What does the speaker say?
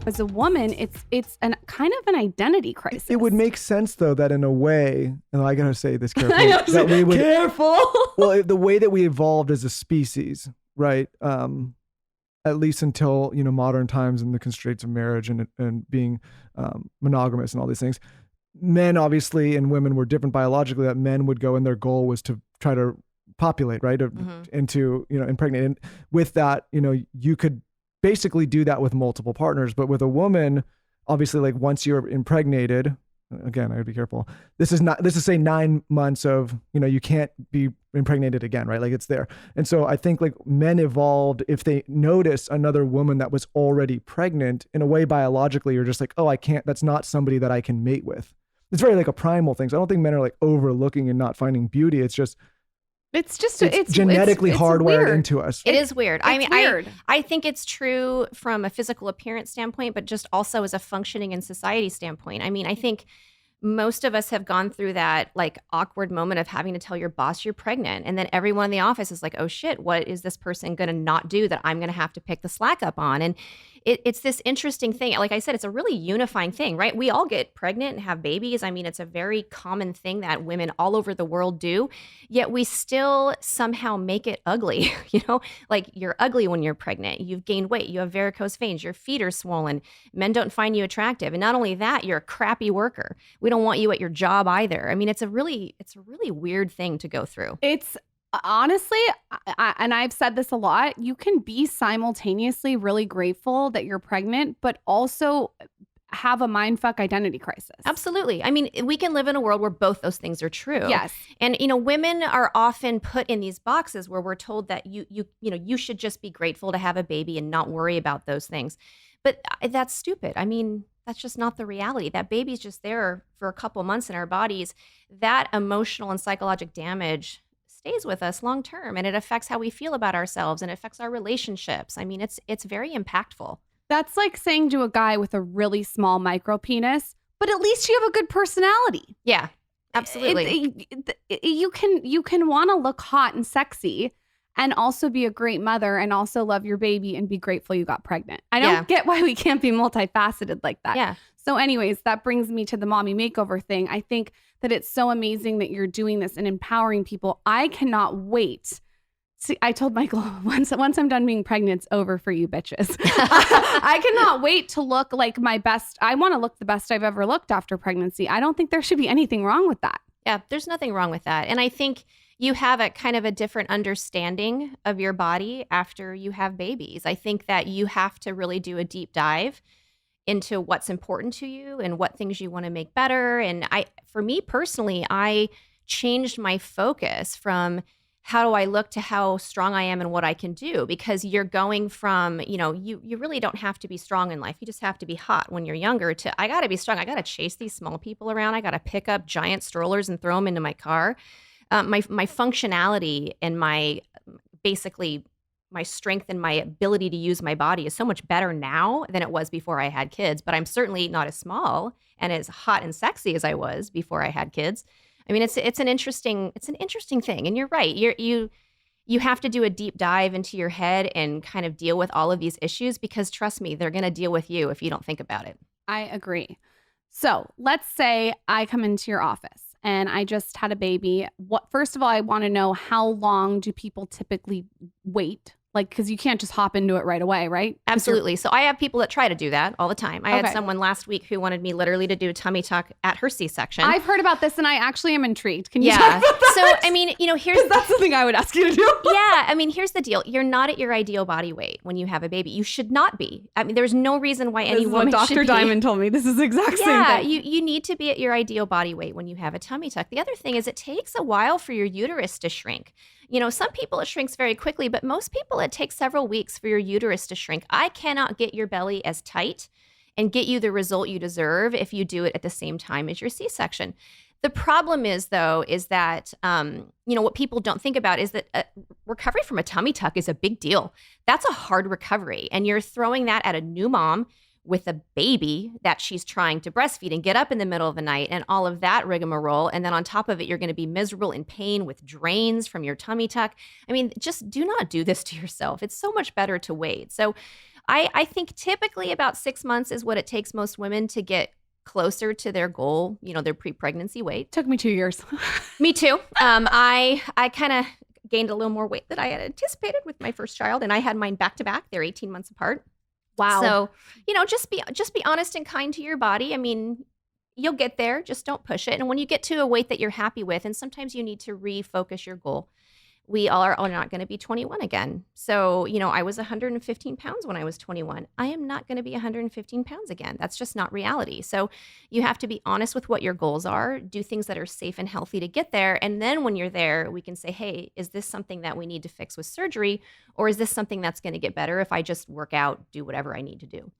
As a woman, it's an kind of an identity crisis. It would make sense though that in a way, and I gotta say this carefully, that we would, careful. Well, the way that we evolved as a species, right? At least until modern times and the constraints of marriage and being monogamous and all these things. Men obviously and women were different biologically. That men would go and their goal was to try to populate, right? And to impregnate. And with that, you could basically do that with multiple partners, but with a woman, obviously, like once you're impregnated, again, I gotta be careful. This is say 9 months of, you can't be impregnated again, right? Like it's there. And so I think like men evolved, if they notice another woman that was already pregnant, in a way, biologically, you're just like, oh, I can't, that's not somebody that I can mate with. It's very like a primal thing. So I don't think men are like overlooking and not finding beauty. It's genetically hardwired into us. It is weird. Weird. I think it's true from a physical appearance standpoint, but just also as a functioning in society standpoint. I mean, I think most of us have gone through that like awkward moment of having to tell your boss you're pregnant. And then everyone in the office is like, oh shit, what is this person going to not do that I'm going to have to pick the slack up on? And it's this interesting thing. Like I said, it's a really unifying thing, right? We all get pregnant and have babies. I mean, it's a very common thing that women all over the world do, yet we still somehow make it ugly. Like you're ugly when you're pregnant. You've gained weight. You have varicose veins. Your feet are swollen. Men don't find you attractive. And not only that, you're a crappy worker. We don't want you at your job either. I mean, it's a really weird thing to go through. It's honestly, and I've said this a lot, you can be simultaneously really grateful that you're pregnant, but also have a mindfuck identity crisis. Absolutely. I mean, we can live in a world where both those things are true. Yes. And, women are often put in these boxes where we're told that you should just be grateful to have a baby and not worry about those things. But that's stupid. I mean, that's just not the reality. That baby's just there for a couple months in our bodies. That emotional and psychological damage stays with us long term, and it affects how we feel about ourselves and it affects our relationships. I mean, it's very impactful. That's like saying to a guy with a really small micro penis, but at least you have a good personality. Yeah, absolutely. You can want to look hot and sexy and also be a great mother and also love your baby and be grateful you got pregnant. I don't get why we can't be multifaceted like that. Yeah. So anyways, that brings me to the mommy makeover thing. I think that it's so amazing that you're doing this and empowering people. I cannot wait. See, I told Michael once I'm done being pregnant, it's over for you bitches. I cannot wait to look like my best. I want to look the best I've ever looked after pregnancy. I don't think there should be anything wrong with that. Yeah, there's nothing wrong with that. And I think you have a kind of a different understanding of your body after you have babies. I think that you have to really do a deep dive into what's important to you and what things you want to make better. And for me personally, I changed my focus from how do I look to how strong I am and what I can do, because you're going from, you really don't have to be strong in life. You just have to be hot when you're younger to, I got to be strong. I got to chase these small people around. I got to pick up giant strollers and throw them into my car. My functionality and my strength and my ability to use my body is so much better now than it was before I had kids, but I'm certainly not as small and as hot and sexy as I was before I had kids. I mean, it's an interesting thing. And you're right. You have to do a deep dive into your head and kind of deal with all of these issues, because trust me, they're going to deal with you if you don't think about it. I agree. So let's say I come into your office and I just had a baby. First of all, I want to know, how long do people typically wait? Like, because you can't just hop into it right away, right? Absolutely. So I have people that try to do that all the time. I had someone last week who wanted me literally to do a tummy tuck at her C-section. I've heard about this and I actually am intrigued. Can you talk about that? So, I mean, that's the thing I would ask you to do. Yeah. I mean, here's the deal. You're not at your ideal body weight when you have a baby. You should not be. I mean, there's no reason why any woman should be. Dr. Diamond told me this is the exact same thing. Yeah, you need to be at your ideal body weight when you have a tummy tuck. The other thing is it takes a while for your uterus to shrink. Some people it shrinks very quickly, but most people it takes several weeks for your uterus to shrink. I cannot get your belly as tight and get you the result you deserve if you do it at the same time as your C-section. The problem is, though, is that, what people don't think about is that recovery from a tummy tuck is a big deal. That's a hard recovery. And you're throwing that at a new mom with a baby that she's trying to breastfeed and get up in the middle of the night and all of that rigmarole. And then on top of it, you're going to be miserable in pain with drains from your tummy tuck. I mean, just do not do this to yourself. It's so much better to wait. So I think typically about 6 months is what it takes most women to get closer to their goal, their pre-pregnancy weight. Took me 2 years. Me too. I kind of gained a little more weight than I had anticipated with my first child, and I had mine back to back. They're 18 months apart. Wow. So, just be honest and kind to your body. I mean, you'll get there, just don't push it. And when you get to a weight that you're happy with, and sometimes you need to refocus your goal. We all are not going to be 21 again. So, I was 115 pounds when I was 21. I am not going to be 115 pounds again. That's just not reality. So you have to be honest with what your goals are, do things that are safe and healthy to get there. And then when you're there, we can say, hey, is this something that we need to fix with surgery? Or is this something that's going to get better if I just work out, do whatever I need to do?